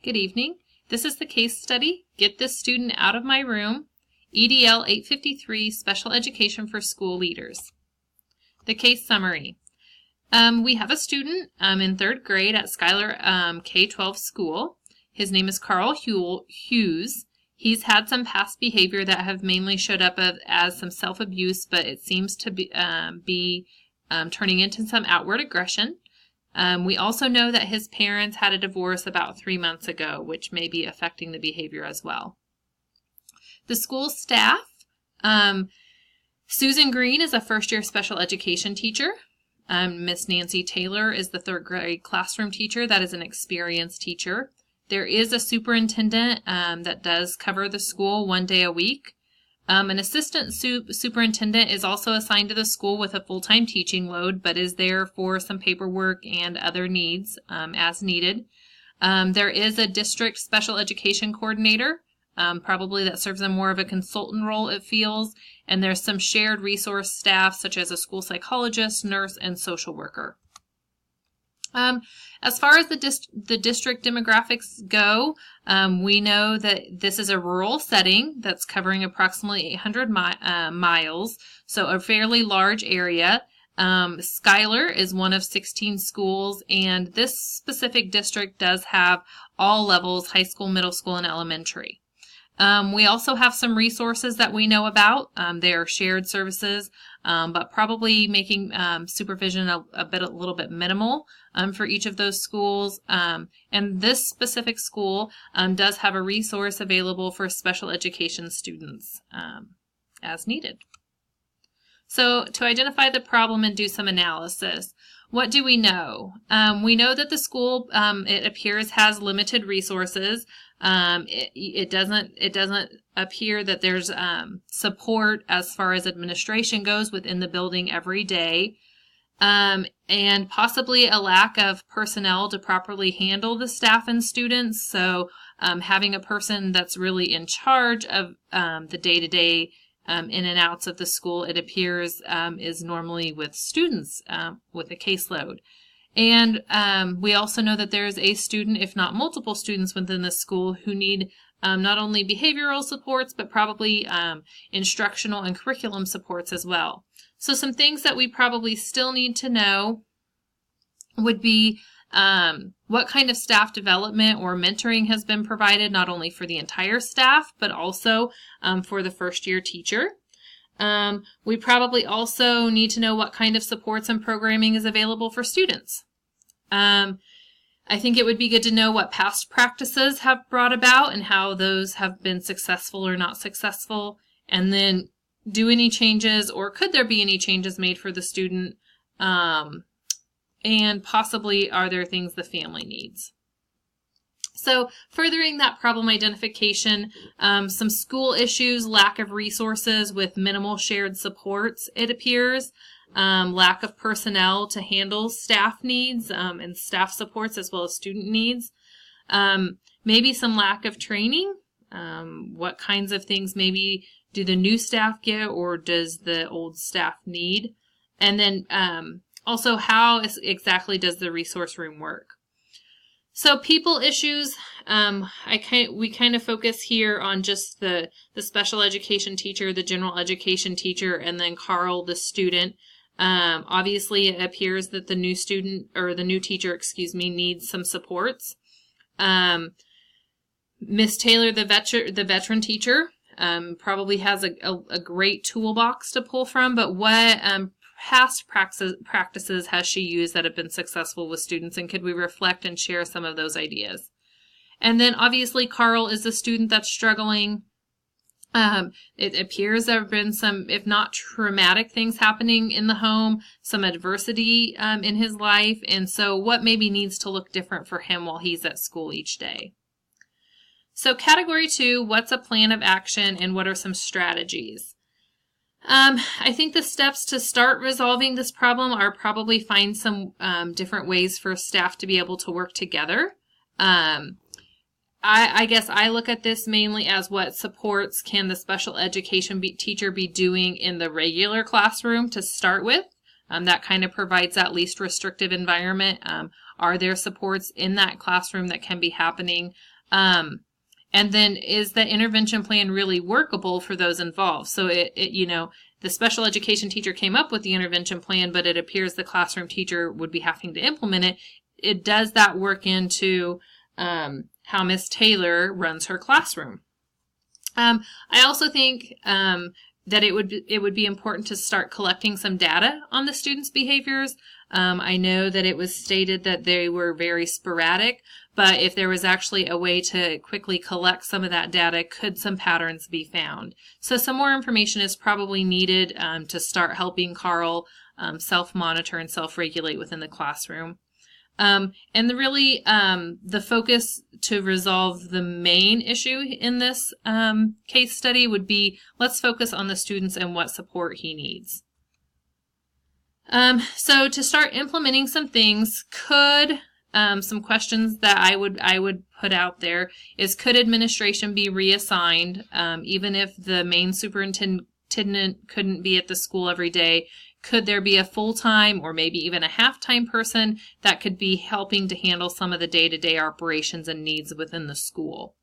Good evening. This is the case study, Get This Student Out of My Room, EDL 853, Special Education for School Leaders. The case summary. We have a student in 3rd grade at Schuyler K-12 school. His name is Carl Hughes. He's had some past behavior that have mainly showed up as some self-abuse, but it seems to be turning into some outward aggression. We also know that his parents had a divorce about 3 months ago, which may be affecting the behavior as well. The school staff, Susan Green is a first-year special education teacher. Miss Nancy Taylor is the 3rd grade classroom teacher. That is an experienced teacher. There is a superintendent that does cover the school 1 day a week. An assistant superintendent is also assigned to the school with a full-time teaching load, but is there for some paperwork and other needs as needed. There is a district special education coordinator, probably that serves in more of a consultant role, it feels, and there's some shared resource staff such as a school psychologist, nurse, and social worker. As far as the district demographics go, we know that this is a rural setting that's covering approximately 800 miles, so a fairly large area. Schuyler is one of 16 schools, and this specific district does have all levels, high school, middle school, and elementary. We also have some resources that we know about. They are shared services, but probably making supervision a little bit minimal for each of those schools. And this specific school does have a resource available for special education students as needed. So to identify the problem and do some analysis, what do we know? We know that the school, it appears, has limited resources. It doesn't appear that there's support as far as administration goes within the building every day, and possibly a lack of personnel to properly handle the staff and students. So having a person that's really in charge of the day-to-day in and outs of the school, it appears, is normally with students with a caseload. And we also know that there's a student, if not multiple students within the school, who need not only behavioral supports, but probably instructional and curriculum supports as well. So some things that we probably still need to know would be what kind of staff development or mentoring has been provided, not only for the entire staff, but also for the first-year teacher. We probably also need to know what kind of supports and programming is available for students. I think it would be good to know what past practices have brought about and how those have been successful or not successful, and then do any changes, or could there be any changes made for the student, and possibly are there things the family needs. So furthering that problem identification, some school issues, lack of resources with minimal shared supports, it appears, lack of personnel to handle staff needs and staff supports as well as student needs, maybe some lack of training, what kinds of things maybe do the new staff get or does the old staff need, and then also how exactly does the resource room work. So people issues, we kind of focus here on just the special education teacher, the general education teacher, and then Carl, the student. Obviously, it appears that the new student, or the new teacher, needs some supports. Miss Taylor, the veteran teacher, probably has a great toolbox to pull from, but what past practices has she used that have been successful with students, and could we reflect and share some of those ideas? And then obviously Carl is the student that's struggling. It appears there have been some, if not traumatic things happening in the home, some adversity in his life, and so what maybe needs to look different for him while he's at school each day. So category 2, what's a plan of action and what are some strategies? I think the steps to start resolving this problem are probably find some different ways for staff to be able to work together. I guess I look at this mainly as what supports can the special education teacher be doing in the regular classroom to start with. That kind of provides that least restrictive environment. Are there supports in that classroom that can be happening? And then is the intervention plan really workable for those involved? So the special education teacher came up with the intervention plan, but it appears the classroom teacher would be having to implement it. Does that work into how Miss Taylor runs her classroom? I also think that it would be important to start collecting some data on the students' behaviors. I know that it was stated that they were very sporadic, but if there was actually a way to quickly collect some of that data, could some patterns be found? So some more information is probably needed to start helping Carl self-monitor and self-regulate within the classroom. And the focus to resolve the main issue in this case study would be, let's focus on the students and what support he needs. So to start implementing some things, some questions that I would put out there is, could administration be reassigned, even if the main superintendent couldn't be at the school every day? Could there be a full-time or maybe even a half-time person that could be helping to handle some of the day-to-day operations and needs within the school?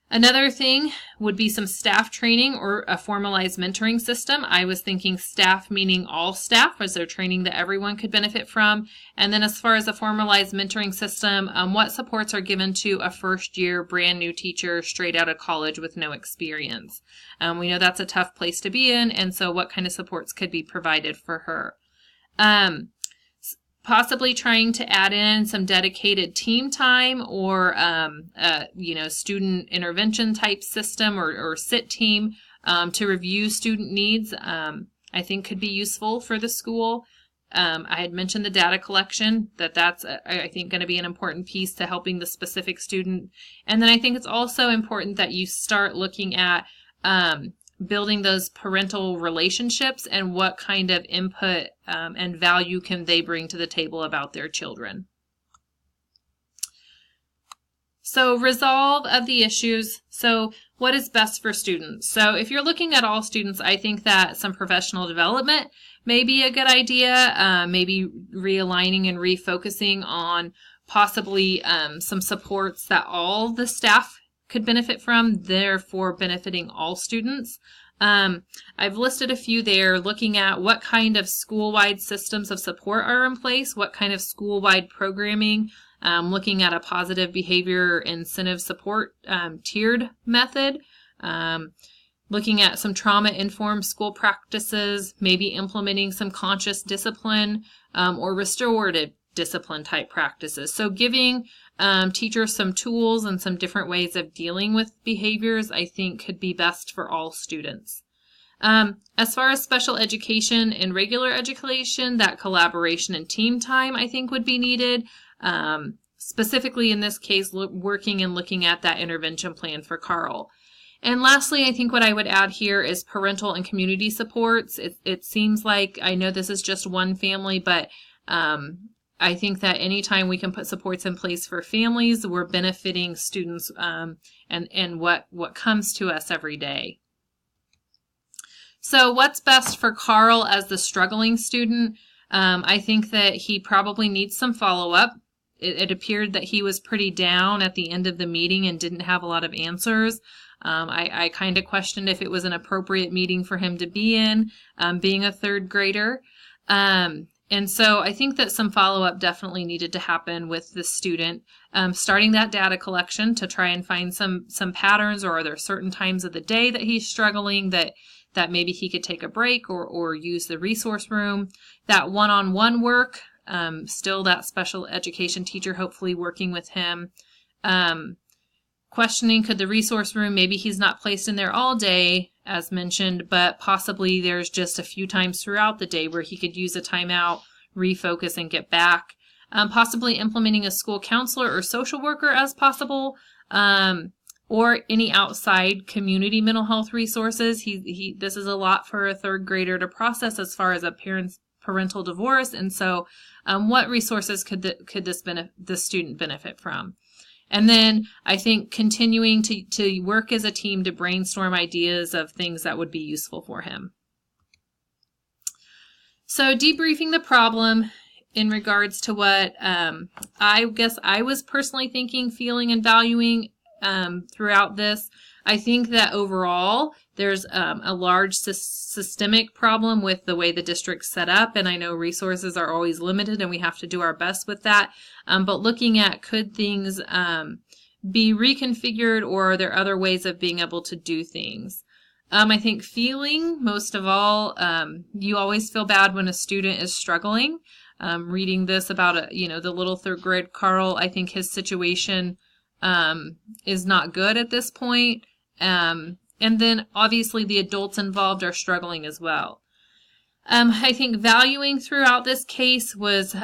Another thing would be some staff training or a formalized mentoring system. I was thinking staff meaning all staff. Was there training that everyone could benefit from? And then as far as a formalized mentoring system, what supports are given to a first-year brand new teacher straight out of college with no experience? We know that's a tough place to be in, and so what kind of supports could be provided for her? Possibly trying to add in some dedicated team time or, student intervention type system or SIT team to review student needs, I think could be useful for the school. I had mentioned the data collection, that's, I think, going to be an important piece to helping the specific student. And then I think it's also important that you start looking at building those parental relationships and what kind of input and value can they bring to the table about their children. So resolve of the issues. So what is best for students? So if you're looking at all students, I think that some professional development may be a good idea, maybe realigning and refocusing on possibly some supports that all the staff could benefit from, therefore benefiting all students. I've listed a few there, looking at what kind of school-wide systems of support are in place, what kind of school-wide programming, looking at a positive behavior incentive support tiered method, looking at some trauma-informed school practices, maybe implementing some conscious discipline or restorative discipline type practices. So giving teachers some tools and some different ways of dealing with behaviors, I think, could be best for all students. As far as special education and regular education, that collaboration and team time, I think, would be needed. Specifically in this case, working and looking at that intervention plan for Carl. And lastly, I think what I would add here is parental and community supports. It seems like, I know this is just one family, but I think that anytime we can put supports in place for families, we're benefiting students and what comes to us every day. So what's best for Carl as the struggling student? I think that he probably needs some follow-up. It appeared that he was pretty down at the end of the meeting and didn't have a lot of answers. I kind of questioned if it was an appropriate meeting for him to be in, being a third grader. And so I think that some follow-up definitely needed to happen with the student, starting that data collection to try and find some patterns, or are there certain times of the day that he's struggling that maybe he could take a break or use the resource room. That one-on-one work, still that special education teacher hopefully working with him. Questioning, could the resource room, maybe he's not placed in there all day, as mentioned, but possibly there's just a few times throughout the day where he could use a timeout, refocus, and get back. Possibly implementing a school counselor or social worker as possible, or any outside community mental health resources. This is a lot for a third grader to process as far as a parental divorce, and so what resources could the student benefit from? And then I think continuing to work as a team to brainstorm ideas of things that would be useful for him. So debriefing the problem in regards to what I guess I was personally thinking, feeling, and valuing throughout this. I think that overall there's a large systemic problem with the way the district's set up, and I know resources are always limited and we have to do our best with that. But looking at, could things be reconfigured, or are there other ways of being able to do things? I think feeling, most of all, you always feel bad when a student is struggling. Reading this about the little third grade Carl, I think his situation is not good at this point. And then obviously the adults involved are struggling as well. I think valuing throughout this case was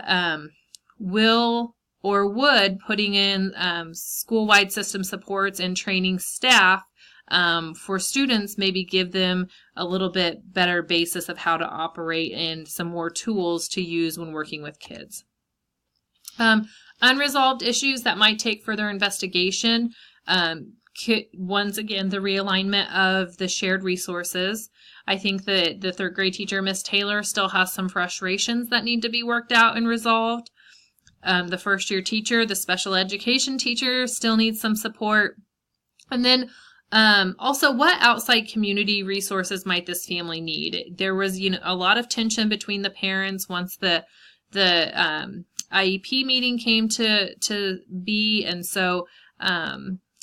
would putting in school-wide system supports and training staff for students, maybe give them a little bit better basis of how to operate and some more tools to use when working with kids. Unresolved issues that might take further investigation. Once again, the realignment of the shared resources. I think that the third grade teacher, Miss Taylor, still has some frustrations that need to be worked out and resolved. The first year teacher, the special education teacher, still needs some support. And then also, what outside community resources might this family need? There was, a lot of tension between the parents once the IEP meeting came to be, and so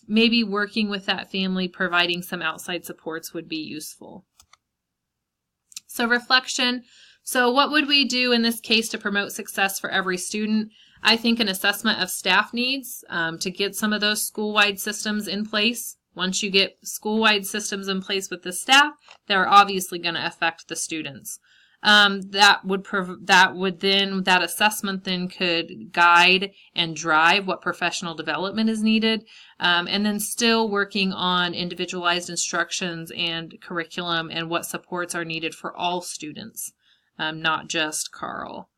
maybe working with that family, providing some outside supports would be useful. So reflection. So what would we do in this case to promote success for every student? I think an assessment of staff needs to get some of those school-wide systems in place. Once you get school-wide systems in place with the staff, they're obviously going to affect the students. That assessment then could guide and drive what professional development is needed, and then still working on individualized instructions and curriculum and what supports are needed for all students, not just Carl.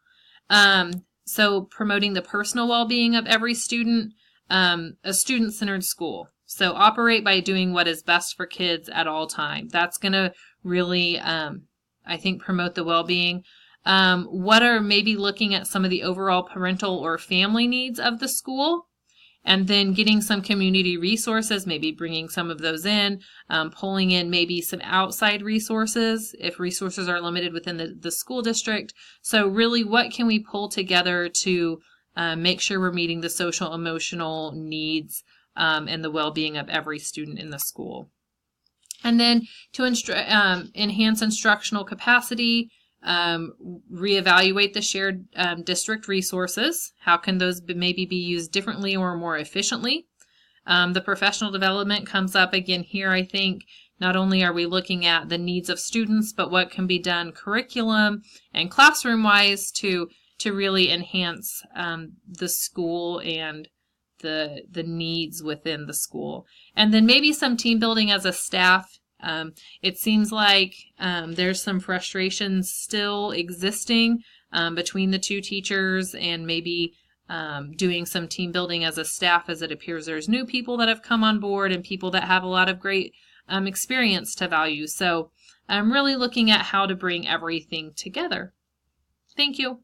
So promoting the personal well-being of every student, a student-centered school. So operate by doing what is best for kids at all times. That's going to really, I think, promote the well-being. What are maybe looking at some of the overall parental or family needs of the school, and then getting some community resources, maybe bringing some of those in, pulling in maybe some outside resources if resources are limited within the school district. So really, what can we pull together to make sure we're meeting the social emotional needs and the well-being of every student in the school? And then to enhance instructional capacity, reevaluate the shared district resources. How can those maybe be used differently or more efficiently? The professional development comes up again here. I think not only are we looking at the needs of students, but what can be done curriculum and classroom-wise to really enhance the school and the needs within the school. And then maybe some team building as a staff. It seems like there's some frustrations still existing between the two teachers, and maybe doing some team building as a staff, as it appears there's new people that have come on board and people that have a lot of great experience to value. So I'm really looking at how to bring everything together. Thank you.